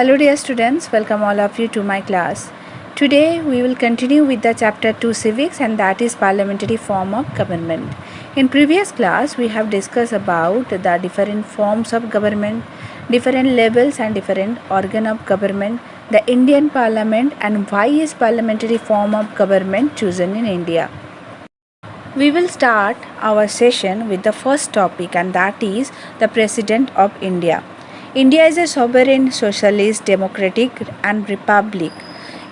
Hello dear students, welcome all of you to my class. Today we will continue with the chapter 2 civics, and that is parliamentary form of government. In previous class we have discussed about the different forms of government, different levels and different organ of government, the Indian parliament, and why is parliamentary form of government chosen in India. We will start our session with the first topic, and that is the President of India. India is a sovereign, socialist, democratic and republic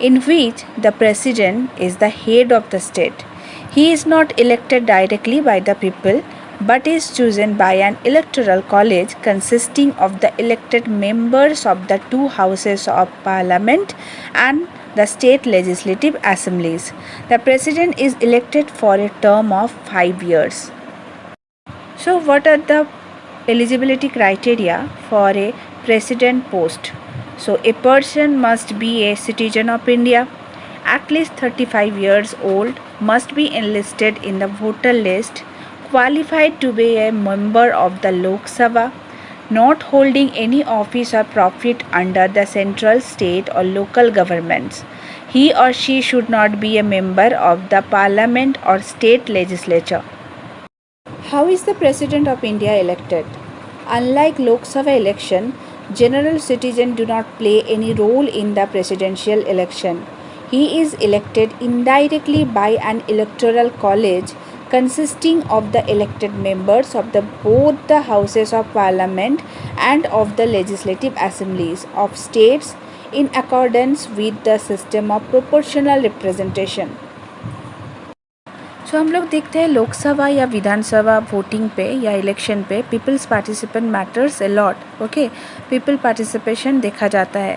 in which the President is the head of the state. He is not elected directly by the people but is chosen by an electoral college consisting of the elected members of the two houses of parliament and the state legislative assemblies. The President is elected for a term of 5 years. So, what are the eligibility criteria for a president post? So, a person must be a citizen of India, at least 35 years old, must be enlisted in the voter list, qualified to be a member of the Lok Sabha, not holding any office or profit under the central, state or local governments. He or she should not be a member of the parliament or state legislature. How is the President of India elected? Unlike Lok Sabha election, general citizens do not play any role in the presidential election. He is elected indirectly by an electoral college consisting of the elected members of both the houses of parliament and of the legislative assemblies of states in accordance with the system of proportional representation. हम लोग देखते हैं लोकसभा या विधानसभा voting पे या election पे people's participant matters a lot. Okay, people participation देखा जाता है.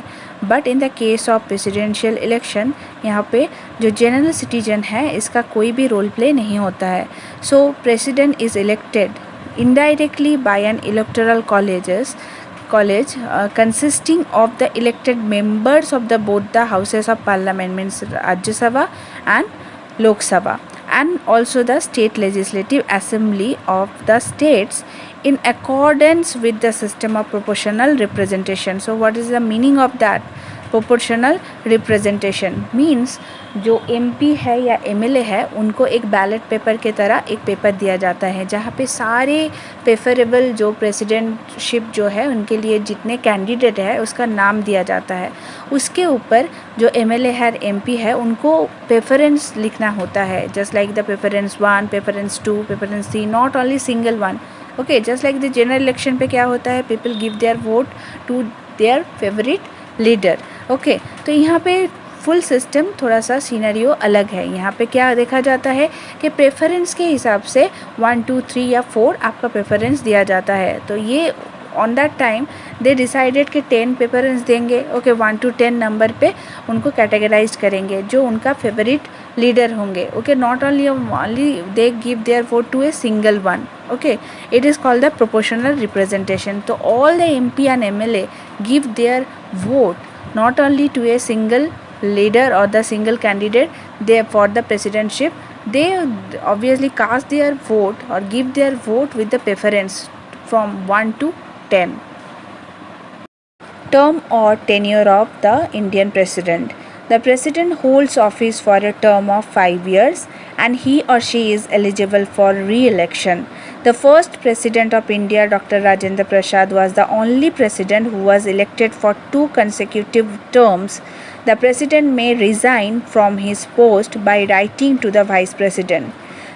But in the case of presidential election यहाँ पे जो जनरल सिटीजन है इसका कोई भी रोल प्ले नहीं होता है. सो president is elected indirectly by an electoral college consisting of the elected members of both the houses of parliament, means Rajya Sabha and Lok Sabha, and also the state legislative assembly of the states in accordance with the system of proportional representation. So what is the meaning of that? Proportional representation means जो MP है या MLA है उनको एक ballot paper के तरह एक paper दिया जाता है जहाँ पे सारे प्रेफरेबल जो प्रेसिडेंटशिप जो है उनके लिए जितने कैंडिडेट है उसका नाम दिया जाता है. उसके ऊपर जो एमएलए है एमपी है उनको प्रेफरेंस लिखना होता है, just like the preference 1, preference 2, preference 3, not only single one. Okay, just like the general election पे क्या होता है, people give their vote to their favourite leader. Okay, तो यहाँ पे फुल सिस्टम थोड़ा सा सीनरियो अलग है. यहाँ पे क्या देखा जाता है कि प्रेफरेंस के हिसाब से 1, 2, 3 या 4 आपका प्रेफरेंस दिया जाता है. तो ये on that time they decided कि 10 प्रेफरेंस देंगे. ओके, 1 to 10 नंबर पे उनको कैटेगराइज करेंगे जो उनका फेवरेट लीडर होंगे. Okay, not only they give their vote to a single one. Okay, it is called the proportional representation. तो all the MP and MLA give their vote not only to a single leader or the single candidate they for the presidentship, they obviously cast their vote or give their vote with the preference from 1 to 10. Term or tenure of the Indian president. The president holds office for a term of 5 years and he or she is eligible for re-election. The first president of India, Dr. Rajendra Prasad, was the only president who was elected for 2 consecutive terms. The president may resign from his post by writing to the vice president.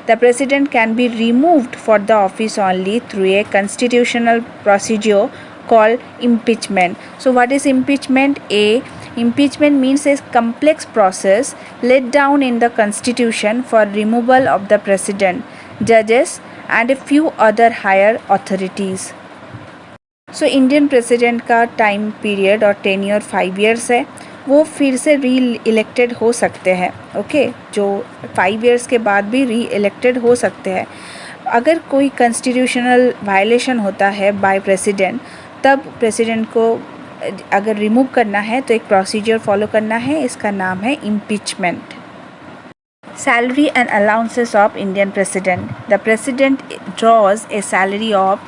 The president can be removed for the office only through a constitutional procedure called impeachment. So what is impeachment? Impeachment means a complex process laid down in the constitution for removal of the president, judges and a few other higher authorities. So Indian president का time period और tenure 5 years है. वो फिर से री elected हो सकते हैं. ओके, जो 5 years के बाद भी री इलेक्टेड हो सकते हैं. अगर कोई कॉन्स्टिट्यूशनल वायलेशन होता है बाय प्रेसिडेंट, तब प्रेसिडेंट को अगर रिमूव करना है तो एक प्रोसीजर फॉलो करना है, इसका नाम है impeachment. Salary and allowances of Indian President. The President draws a salary of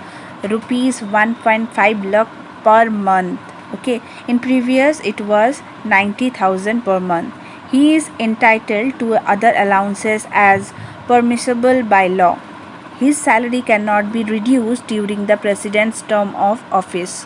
rupees 1.5 lakh per month Okay, in previous it was 90,000 per month. He is entitled to other allowances as permissible by law. His salary cannot be reduced during the president's term of office.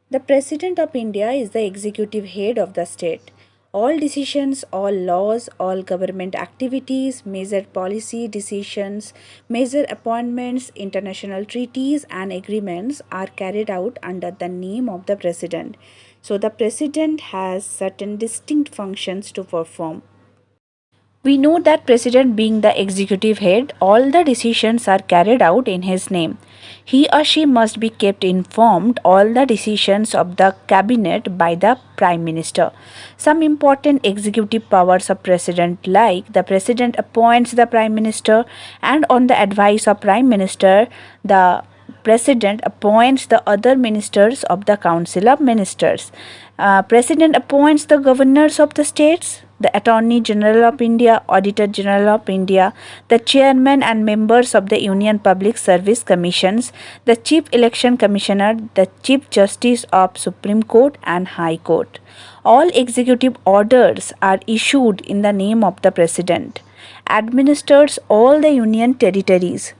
The President of India is the executive head of the state. All decisions, all laws, all government activities, major policy decisions, major appointments, international treaties, and agreements are carried out under the name of the President. So, the President has certain distinct functions to perform. We know that President being the executive head, all the decisions are carried out in his name. He or she must be kept informed all the decisions of the cabinet by the Prime Minister. Some important executive powers of President like the President appoints the Prime Minister and on the advice of Prime Minister, the President appoints the other ministers of the Council of Ministers. President appoints the governors of the states, the Attorney General of India, Auditor General of India, the chairman and members of the Union Public Service Commissions, the Chief Election Commissioner, the Chief Justice of Supreme Court and High Court. All executive orders are issued in the name of the President. Administers all the Union territories.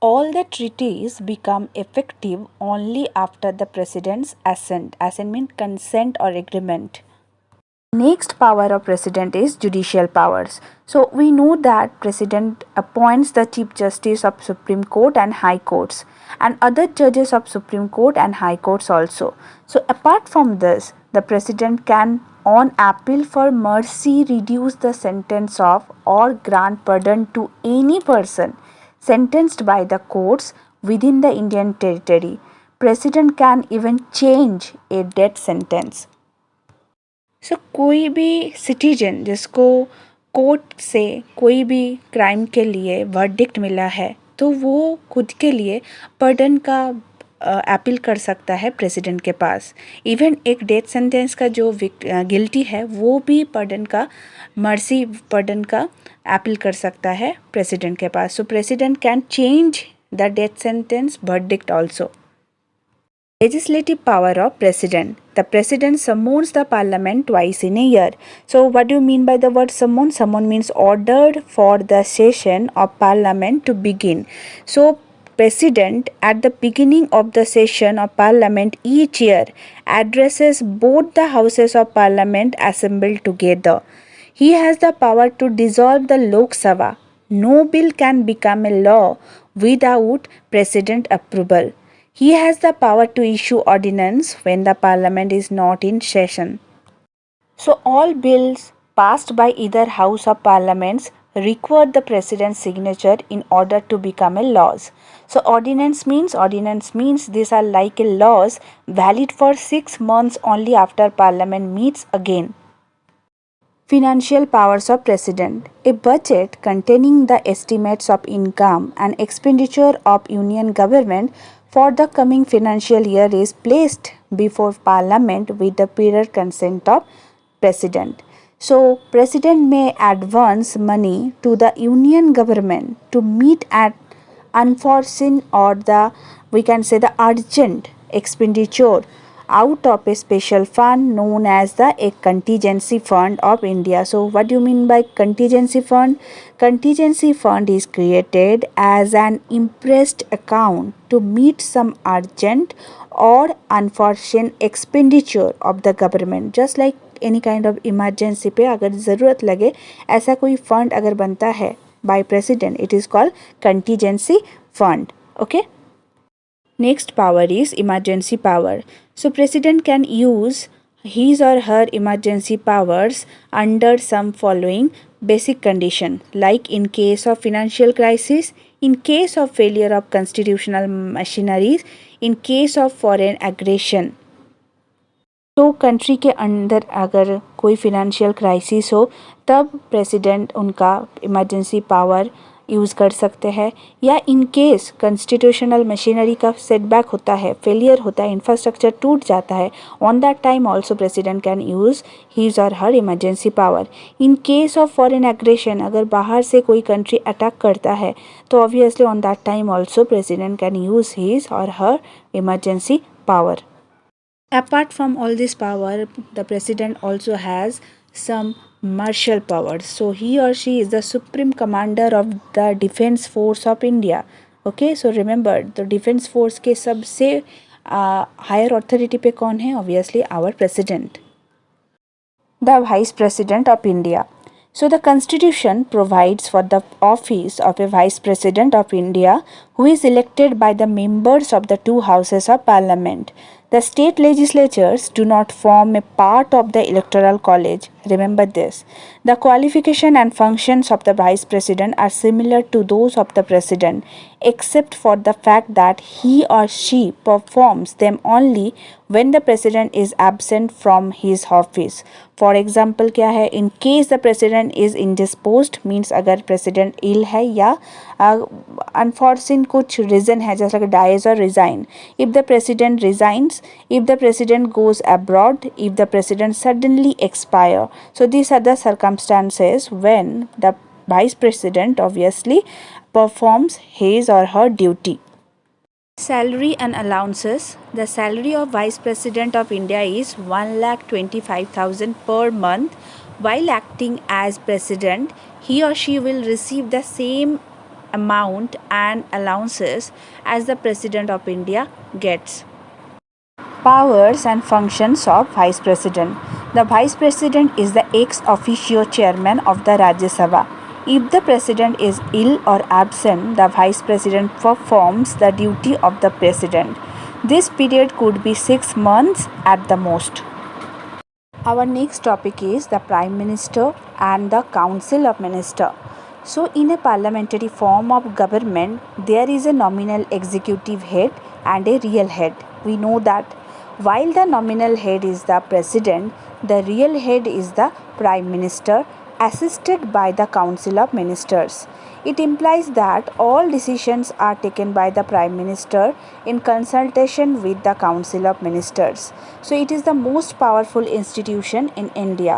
All the treaties become effective only after the President's assent. Assent means consent or agreement. Next power of president is judicial powers. So we know that president appoints the chief justice of Supreme Court and high courts and other judges of Supreme Court and high courts also. So apart from this, the president can on appeal for mercy reduce the sentence of or grant pardon to any person sentenced by the courts within the Indian territory. President can even change a death sentence. सो कोई भी citizen जिसको court से कोई भी crime के लिए verdict मिला है तो वो खुद के लिए पर्डन का अपील कर सकता है प्रेसिडेंट के पास. इवन एक डेथ सेंटेंस का जो गिल्टी है वो भी पर्डन का मर्सी पर्डन का अपील कर सकता है प्रेसिडेंट के पास. So president can change the death sentence verdict also. Legislative power of president. The president summons the parliament twice in a year. So what do you mean by the word summon? Summon means ordered for the session of parliament to begin. So president at the beginning of the session of parliament each year addresses both the houses of parliament assembled together. He has the power to dissolve the Lok Sabha. No bill can become a law without president approval. He has the power to issue ordinance when the parliament is not in session. So all bills passed by either house of parliaments require the president's signature in order to become a laws. So ordinance means these are like a laws valid for 6 months only after parliament meets again. Financial powers of president. A budget containing the estimates of income and expenditure of union government for the coming financial year is placed before parliament with the prior consent of president. So president may advance money to the union government to meet at unforeseen or the we can say the urgent expenditure out of a special fund known as the a contingency fund of India. So what do you mean by contingency fund? Contingency fund is created as an impressed account to meet some urgent or unforeseen expenditure of the government. Just like any kind of emergency पे अगर ज़रूरत लगे ऐसा कोई fund अगर बनता है by president, it is called contingency fund. Okay. Next power is emergency power. So president can use his or her emergency powers under some following basic condition, like in case of financial crisis, in case of failure of constitutional machineries, in case of foreign aggression. तो country के अंदर अगर कोई financial crisis हो तब president उनका emergency power use कर सकते हैं, या इन केस कॉन्स्टिट्यूशनल मशीनरी का सेटबैक होता है, फेलियर होता है, इंफ्रास्ट्रक्चर टूट जाता है, on that time also president can use his और her emergency power. In case of foreign aggression, अगर बाहर से कोई कंट्री अटैक करता है तो obviously on that time also president can use his और her emergency power. Apart from all this power, the president also has some martial powers. So he or she is the supreme commander of the defense force of India. Okay, so remember the defense force के सबसे higher authority पे कौन है? Obviously our president, the Vice President of India. So, the Constitution provides for the office of a Vice President of India who is elected by the members of the two houses of Parliament. The state legislatures do not form a part of the Electoral College. Remember this. The qualification and functions of the Vice President are similar to those of the President, except for the fact that he or she performs them only when the President is absent from his office. For example क्या है? In case the president is indisposed means अगर president ill है या unforeseen कुछ reason है जैसा कि dies और resign. If the president resigns, if the president goes abroad, if the president suddenly expire. So this are the circumstances when the vice president obviously performs his or her duty. Salary and allowances. The salary of Vice President of India is 1,25,000 per month. While acting as President, he or she will receive the same amount and allowances as the President of India gets. Powers and functions of Vice President. The Vice President is the ex officio chairman of the Rajya Sabha. If the president is ill or absent, the vice president performs the duty of the president. This period could be 6 months at the most. Our next topic is the Prime Minister and the Council of Ministers. So, in a parliamentary form of government, there is a nominal executive head and a real head. We know that while the nominal head is the president, the real head is the Prime Minister, assisted by the Council of Ministers. It implies that all decisions are taken by the Prime Minister in consultation with the Council of Ministers. So, it is the most powerful institution in India.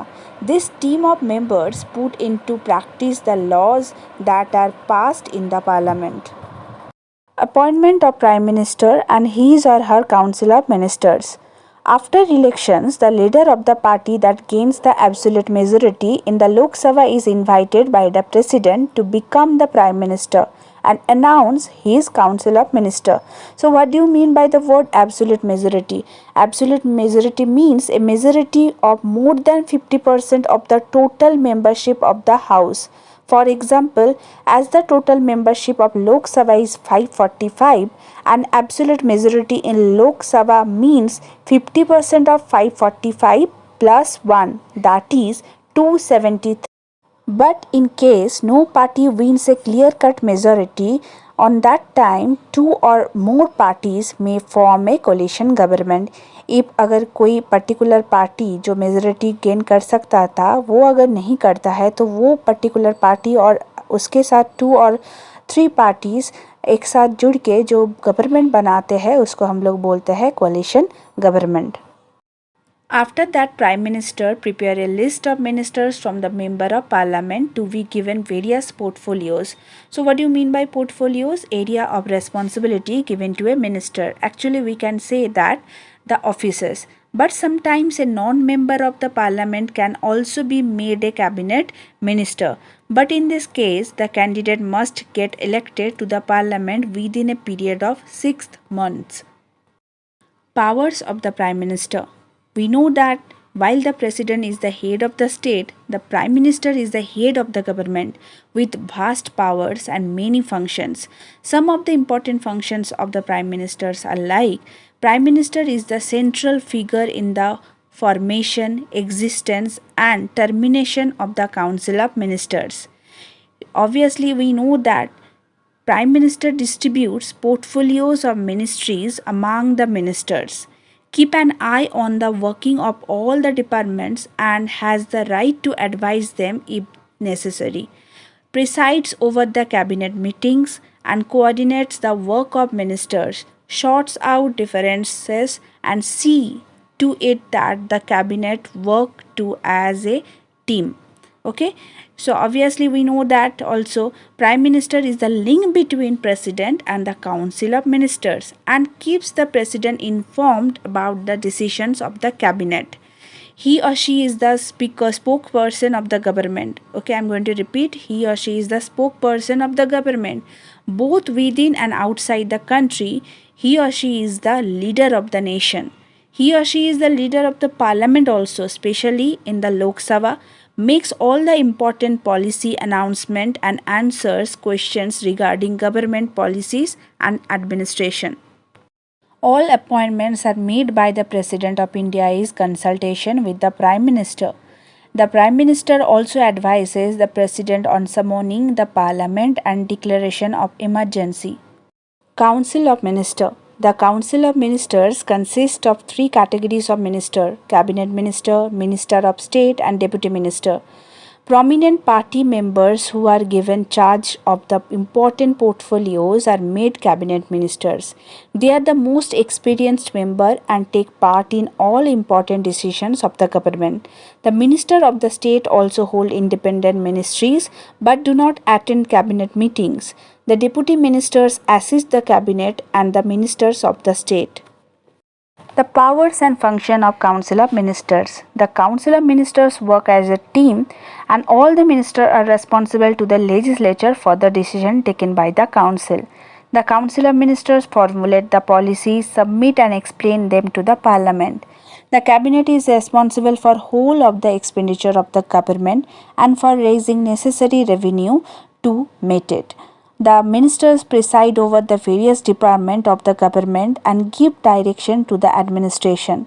This team of members put into practice the laws that are passed in the Parliament. Appointment of Prime Minister and his or her Council of Ministers. After elections, the leader of the party that gains the absolute majority in the Lok Sabha is invited by the President to become the Prime Minister and announce his Council of Ministers. So, what do you mean by the word absolute majority? Absolute majority means a majority of more than 50% of the total membership of the House. For example, as the total membership of Lok Sabha is 545, an absolute majority in Lok Sabha means 50% of 545 plus 1, that is 273. But in case no party wins a clear-cut majority, on that time two or more parties may form a coalition government. if अगर कोई particular party जो majority gain कर सकता था वो अगर नहीं करता है तो वो पर्टिकुलर पार्टी और उसके साथ 2 और 3 पार्टीज़ एक साथ जुड़ के जो गवर्नमेंट बनाते हैं उसको हम लोग बोलते हैं कोalition government. After that, Prime Minister prepare a list of ministers from the member of parliament to be given various portfolios. So what do you mean by portfolios? Area of responsibility given to a minister. Actually, we can say that the offices. But sometimes a non-member of the parliament can also be made a cabinet minister. But in this case, the candidate must get elected to the parliament within a period of 6 months. Powers of the Prime Minister. We know that while the President is the head of the state, the Prime Minister is the head of the government with vast powers and many functions. Some of the important functions of the Prime Ministers are like Prime Minister is the central figure in the formation, existence, and termination of the Council of Ministers. Obviously, we know that Prime Minister distributes portfolios of ministries among the ministers, keep an eye on the working of all the departments and has the right to advise them if necessary, presides over the cabinet meetings and coordinates the work of ministers, sorts out differences and see to it that the cabinet work to as a team. Okay, so obviously we know that also Prime Minister is the link between President and the Council of Ministers and keeps the President informed about the decisions of the cabinet. He or she is the spokesperson of the government. Okay, I'm going to repeat, he or she is the spokesperson of the government both within and outside the country. He or she is the leader of the nation. He or she is the leader of the parliament also, especially in the Lok Sabha, makes all the important policy announcement and answers questions regarding government policies and administration. All appointments are made by the President of India is consultation with the Prime Minister. The Prime Minister also advises the President on summoning the Parliament and declaration of emergency. Council of Minister. The Council of Ministers consists of three categories of minister: Cabinet Minister, Minister of State, and Deputy Minister. Prominent party members who are given charge of the important portfolios are made cabinet ministers. They are the most experienced member and take part in all important decisions of the government. The minister of the state also hold independent ministries but do not attend cabinet meetings. The deputy ministers assist the cabinet and the ministers of the state. The powers and function of Council of Ministers. The Council of Ministers work as a team and all the ministers are responsible to the legislature for the decision taken by the Council. The Council of Ministers formulate the policies, submit and explain them to the Parliament. The Cabinet is responsible for whole of the expenditure of the government and for raising necessary revenue to meet it. The ministers preside over the various departments of the government and give direction to the administration.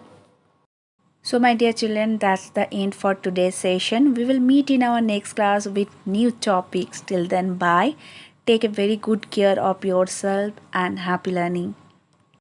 So, my dear children, that's the end for today's session. We will meet in our next class with new topics. Till then, bye. Take a very good care of yourself and happy learning.